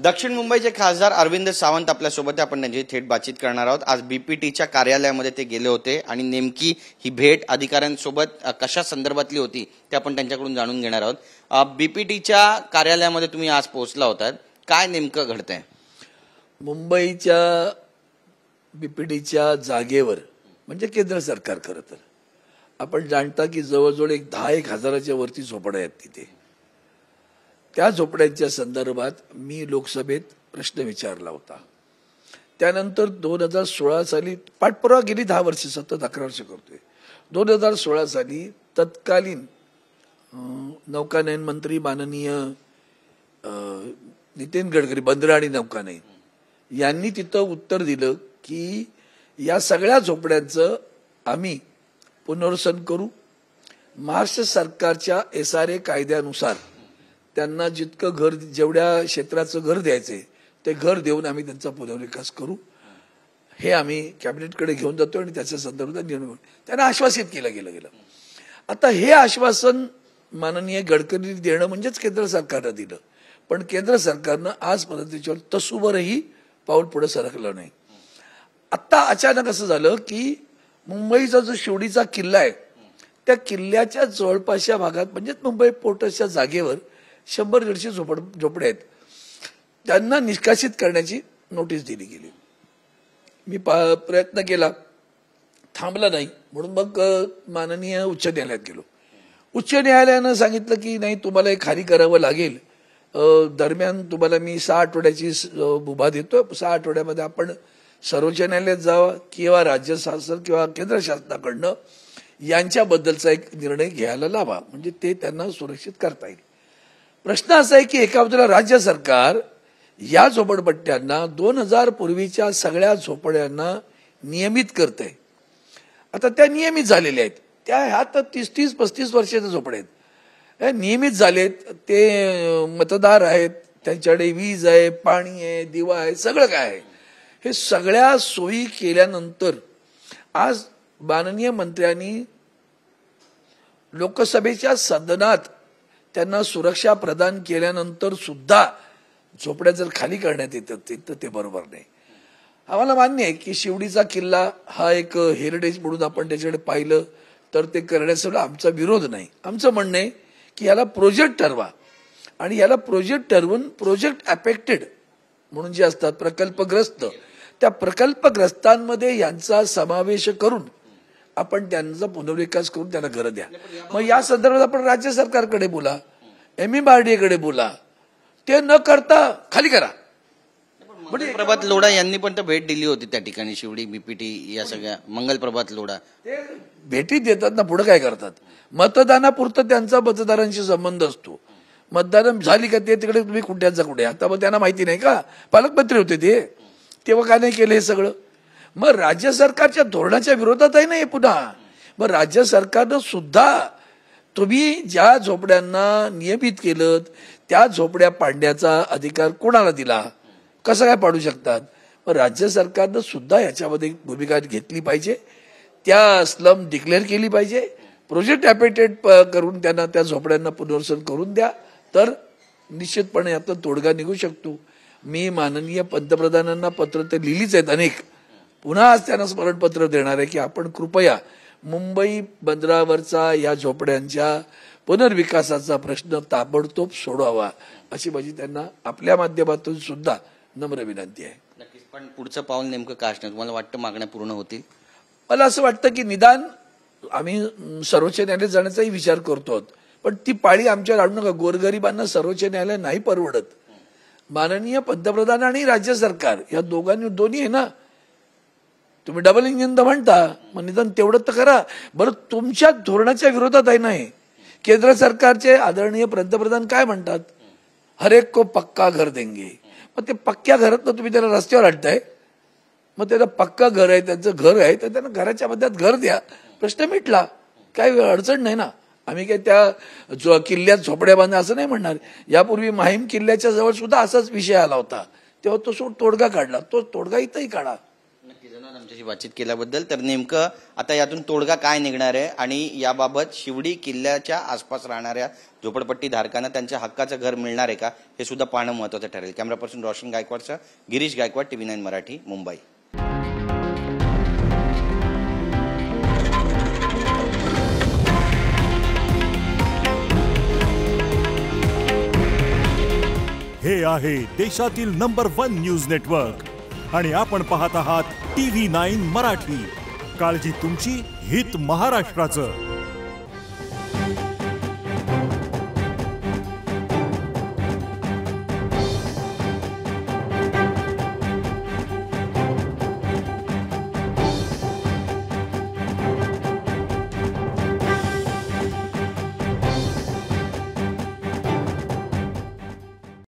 दक्षिण मुंबईचे खासदार अरविंद सावंत आपल्यासोबत आपण त्यांची थेट बातचीत करणार आहोत। आज बीपीटीच्या कार्यालयामध्ये ते गेले होते आणि नेमकी ही भेट अधिकाऱ्यांसोबत कशा संदर्भातली होती ते आपण त्यांच्याकडून जाणून घेणार आहोत। बीपीटीच्या कार्यालयामध्ये तुम्ही आज पोहोचला होतात, काय नेमकं घडतंय? मुंबईच्या बीपीटीच्या जागेवर म्हणजे केंद्र सरकार खरं तर आपण जाणता की जवळजवळ 10,000 वरती झोपड्या आहेत तिथे। त्या झोपड्यांच्या संदर्भात मी लोकसभेत प्रश्न विचारला होता। त्यानंतर 2016 साली पाठपुरावा गेली 10 वर्ष सतत 11 वर्ष करतोय। 2016 साली तत्कालीन नौकानयन मंत्री माननीय नितीन गडकरी, बंदरं आणि नौकानयन यांनी तिथं उत्तर दिलं की या सगळ्या झोपड्यांचं आम्ही पुनर्वसन करू। महाराष्ट्र सरकारच्या SRA कायद्यानुसार त्यांना जितकं घर, जेवढ्या क्षेत्राचं घर द्यायचंय ते घर देऊन आम्ही त्यांचा पुनर्विकास करू, हे आम्ही कॅबिनेटकडे घेऊन जातो आणि त्याच्या संदर्भात निर्णय त्यांना आश्वासित केलं गेलं। आता हे आश्वासन माननीय गडकरी देणं म्हणजेच केंद्र सरकारनं दिलं, पण केंद्र सरकारनं आजपर्यंत त्याच्यावर तसूभरही पाऊल पुढे सरकलं नाही। आता अचानक असं झालं की मुंबईचा जो शिवडीचा किल्ला आहे त्या किल्ल्याच्या जवळपासच्या भागात म्हणजे मुंबई पोर्टच्या जागेवर 100-150 झोपड्या आहेत, त्यांना निष्कासित करण्याची नोटीस दिली गेली। मी प्रयत्न केला, थांबला नाही, म्हणून मग माननीय उच्च न्यायालयात गेलो। उच्च न्यायालयानं सांगितलं की नाही, तुम्हाला हे खाली करावं लागेल, दरम्यान तुम्हाला मी 6 आठवड्याची मुभा देतो, 6 आठवड्यामध्ये आपण सर्वोच्च न्यायालयात जावं किंवा राज्य शासन किंवा केंद्र शासनाकडनं यांच्याबद्दलचा एक निर्णय घ्यायला लावा, म्हणजे ते त्यांना सुरक्षित करता येईल। प्रश्न असा आहे की एका बाजूला राज्य सरकार या झोपडपट्ट्यांना 2000 पूर्वीच्या सगळ्या झोपड्यांना नियमित करतंय। आता त्या नियमित झालेल्या आहेत, त्या ह्या तर 30-35 वर्षाच्या झोपड्या आहेत, नियमित झालेत, ते मतदार आहेत, त्यांच्याकडे वीज आहे, पाणी आहे, दिवा आहे, सगळं काय आहे। हे सगळ्या सोयी केल्यानंतर आज माननीय मंत्र्यांनी लोकसभेच्या सदनात त्यांना सुरक्षा प्रदान केल्यानंतर सुद्धा झोपड्या जर खाली करण्यात येतात तर ते बरोबर नाही। आम्हाला मान्य आहे की शिवडीचा किल्ला हा एक हेरिटेज म्हणून आपण त्याच्याकडे पाहिलं तर ते करण्यासाठी आमचा विरोध नाही। आमचं म्हणणं आहे की याला प्रोजेक्ट ठरवा आणि याला प्रोजेक्ट ठरवून प्रोजेक्ट अफेक्टेड म्हणून जे असतात प्रकल्पग्रस्त, त्या प्रकल्पग्रस्तांमध्ये यांचा समावेश करून आपण त्यांचा पुनर्विकास करून त्यांना घरं द्या। मग या संदर्भात आपण राज्य सरकारकडे बोला, MMRDA कडे बोला, ते न करता खाली करा। म्हणजे प्रभात लोढा यांनी पण तर भेट दिली होती त्या ठिकाणी, शिवडी बीपीटी या सगळ्या मंगल प्रभात लोढा ते भेटी देतात ना, पुढे काय करतात? मतदानापुरतं त्यांचा मतदारांशी संबंध असतो, मतदान झाली का ते तिकडे तुम्ही कुठ्याचा कुठे। आता मग त्यांना माहिती नाही का पालकमंत्री होते ते, तेव्हा का नाही केलं हे सगळं? मग राज्य सरकारच्या धोरणाच्या विरोधात आहे ना हे पुन्हा। मग राज्य सरकारनं सुद्धा तुम्ही ज्या झोपड्यांना नियमित केलं त्या झोपड्या पाडण्याचा अधिकार कोणाला दिला, कसं काय पाडू शकतात? मग राज्य सरकारनं सुद्धा याच्यामध्ये भूमिका घेतली पाहिजे, त्या स्लम डिक्लेअर केली पाहिजे, प्रोजेक्ट अफेक्टेड करून त्यांना त्या झोपड्यांना पुनर्वसन करून द्या, तर निश्चितपणे यातून तोडगा निघू शकतो। मी माननीय पंतप्रधानांना पत्र ते लिहिलीच आहेत अनेक, पुन्हा आज त्यांना स्मरणपत्र देणार आहे की आपण कृपया मुंबई बंदरावरचा या झोपड्यांच्या पुनर्विकासाचा प्रश्न ताबडतोब सोडवावा, अशी माझी त्यांना आपल्या माध्यमातून सुद्धा नम्र विनंती आहे। नक्कीच, पण पुढचं पाऊल नेमकं काय असणार? तुम्हाला वाटतं मागण्या पूर्ण होतील? मला असं वाटतं की निदान आम्ही सर्वोच्च न्यायालयात जाण्याचाही विचार करतो, पण ती पाळी आमच्यावर आणू नका। गोरगरिबांना सर्वोच्च न्यायालय नाही परवडत। माननीय पंतप्रधान आणि राज्य सरकार या दोन्ही आहे ना, तुम्ही डबल इंजिन तर म्हणता, मग निदान तेवढं तर करा। बरं, तुमच्या धोरणाच्या विरोधात आहे नाही। केंद्र सरकारचे आदरणीय पंतप्रधान काय म्हणतात? हर एक को पक्का घर देंगे। मग ते पक्क्या घरात तुम्ही त्याला रस्त्यावर आणताय, मग त्याला पक्का घर आहे, त्यांचं घर आहे, तर त्यांना घराच्या मध्यात घर द्या, प्रश्न मिटला, काही अडचण नाही ना। आम्ही काय त्या किल्ल्यात झोपड्या बांधा असं नाही म्हणणार। यापूर्वी माहीम किल्ल्याच्या जवळ सुद्धा असाच विषय आला होता, तेव्हा तो तोडगा काढला, तो तोडगा इथंही काढा। नक्कीच। धन्यवाद आमच्याशी बातचीत केल्याबद्दल. तर नेमकं आता यातून तोडगा काय निघणार आहे आणि याबाबत शिवडी किल्ल्याच्या आसपास राहणाऱ्या झोपडपट्टी धारकांना त्यांच्या हक्काचं घर मिळणार आहे का हे सुद्धा पाहणं महत्त्वाचं ठरेल. कॅमेरा पर्सन रोशन गायकवाडसह गिरीश गायकवाड, TV9 मराठी, मुंबई. हे आहे देशातील नंबर 1 न्यूज नेटवर्क आणि आपण पाहत आहात TV9 मराठी. काळजी तुमची, हित महाराष्ट्राचं.